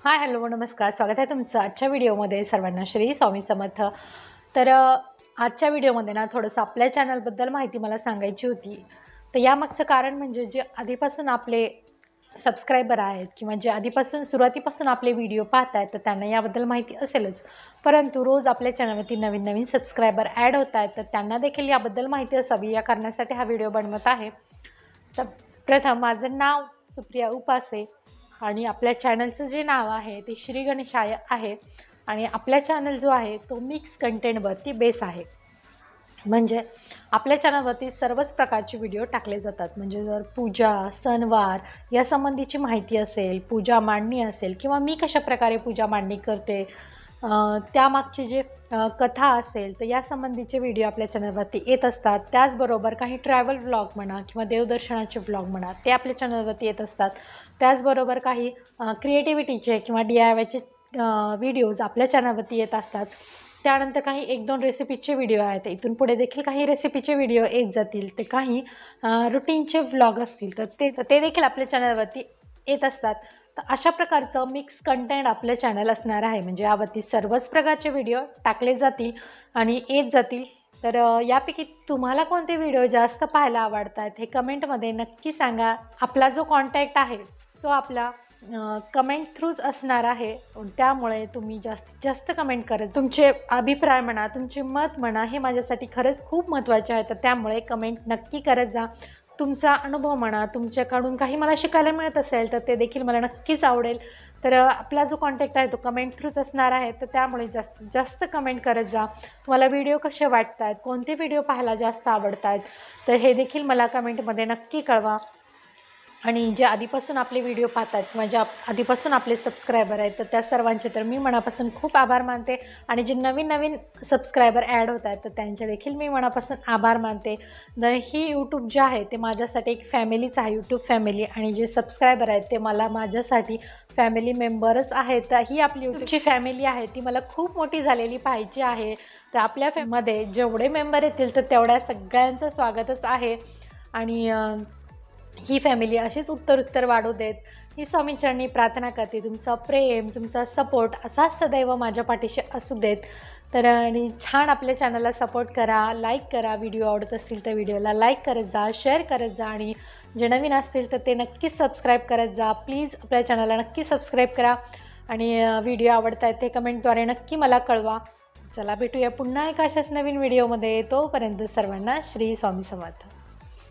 हाय, hello, नमस्कार. स्वागत आहे तुमचं आजच्या व्हिडिओमध्ये. सर्वांना श्री स्वामी समर्थ. तर आजच्या व्हिडिओमध्ये ना थोडंसं आपल्या चॅनलबद्दल माहिती मला सांगायची होती. तर यामागचं कारण म्हणजे जे आधीपासून आपले सबस्क्रायबर आहेत किंवा जे आधीपासून सुरुवातीपासून आपले व्हिडिओ पाहत आहेत, तर त्यांना याबद्दल माहिती असेलच. परंतु रोज आपल्या चॅनलवरती नवीन-नवीन सबस्क्रायबर ॲड होत आहेत, तर त्यांना देखील याबद्दल माहिती असावी, या कारणासाठी हा व्हिडिओ बनवत आहे. तर प्रथम माझं नाव सुप्रिया उपासे आणि आपल्या चॅनलचं जे नाव आहे ते श्री गणेशाय आहे आणि आपला चॅनल जो आहे तो मिक्स कंटेंटवरती बेस आहे. म्हणजे आपल्या चॅनलवरती सर्वच प्रकारचे व्हिडिओ टाकले जातात. म्हणजे जर पूजा, सणवार या संबंधीची माहिती असेल, पूजा मांडणी असेल किंवा मी कशाप्रकारे पूजा मांडणी करते, त्यामागची जे कथा असेल, तर या संबंधीचे व्हिडिओ आपल्या चॅनलवरती येत असतात. त्याचबरोबर काही ट्रॅव्हल व्लॉग म्हणा किंवा देवदर्शनाचे व्लॉग म्हणा, ते आपल्या चॅनलवरती येत असतात. त्याचबरोबर काही क्रिएटिव्हिटीचे किंवा DIYचे व्हिडिओज आपल्या चॅनलवरती येत असतात. त्यानंतर काही 1-2 रेसिपीचे व्हिडिओ आहेत. इथून पुढे देखील काही रेसिपीचे व्हिडिओ येत जातील. ते काही रूटीनचे व्लॉग असतील, तर ते देखील आपल्या चॅनलवरती येत असतात. तर अशा प्रकारचं मिक्स कंटेंट आपलं चॅनल असणार आहे. म्हणजे यावरती सर्वच प्रकारचे व्हिडिओ टाकले जातील आणि येत जातील. तर यापैकी तुम्हाला कोणते व्हिडिओ जास्त पाहायला आवडतात हे कमेंटमध्ये नक्की सांगा. आपला जो कॉन्टॅक्ट आहे तो आपला कमेंट थ्रूच असणार आहे. त्यामुळे तुम्ही जास्तीत जास्त कमेंट करत तुमचे अभिप्राय म्हणा, तुमचे मत म्हणा, हे माझ्यासाठी खरंच खूप महत्त्वाचे आहे. तर त्यामुळे कमेंट नक्की करत जा. तुमचा अनुभव म्हणा, तुमच्याकडून काही मला शिकायला मिळत असेल तर ते देखील मला नक्कीच आवडेल. तर आपला जो कॉन्टॅक्ट आहे तो कमेंट थ्रूच असणार आहे. तर त्यामुळे जास्तीत जास्त कमेंट करत जा. तुम्हाला व्हिडिओ कसे वाटत आहेत, कोणते व्हिडिओ पाहायला जास्त आवडत आहेत, तर हे देखील मला कमेंटमध्ये नक्की कळवा. आणि जे आधीपासून आपले व्हिडिओ पाहतात किंवा जे आधीपासून आपले सबस्क्रायबर आहेत, तर त्या सर्वांचे तर मी मनापासून खूप आभार मानते. आणि जे नवीन-नवीन सबस्क्रायबर ॲड होत आहेत, तर त्यांचे देखील मी मनापासून आभार मानते. तर ही यूट्यूब जे आहे ते माझ्यासाठी एक फॅमिलीच आहे, यूट्यूब फॅमिली. आणि जे सबस्क्रायबर आहेत ते मला माझ्यासाठी फॅमिली मेंबरच आहेत. तर ही आपली यूट्यूबची फॅमिली आहे ती मला खूप मोठी झालेली पाहिजे आहे. तर आपल्या मध्ये जेवढे मेंबर येतील तर तेवढ्या सगळ्यांचं स्वागतच आहे. आणि ही फॅमिली अशीच उत्तरोत्तर वाढू देत, ही स्वामींचरणी प्रार्थना करते. तुमचा प्रेम, तुमचा सपोर्ट असाच सदैव माझ्या पाठीशी असू देत. तर आणि छान आपल्या चॅनलला सपोर्ट करा, लाईक करा. व्हिडिओ आवडत असतील तर व्हिडिओला लाईक करत जा, शेअर करत जा आणि जे नवीन असतील तर ते नक्कीच सबस्क्राईब करत जा. प्लीज आपल्या चॅनलला नक्की सबस्क्राईब करा आणि व्हिडिओ आवडत आहेत ते कमेंटद्वारे नक्की मला कळवा. चला भेटूया पुन्हा एका अशाच नवीन व्हिडिओमध्ये. तोपर्यंत सर्वांना श्री स्वामी समर्थ.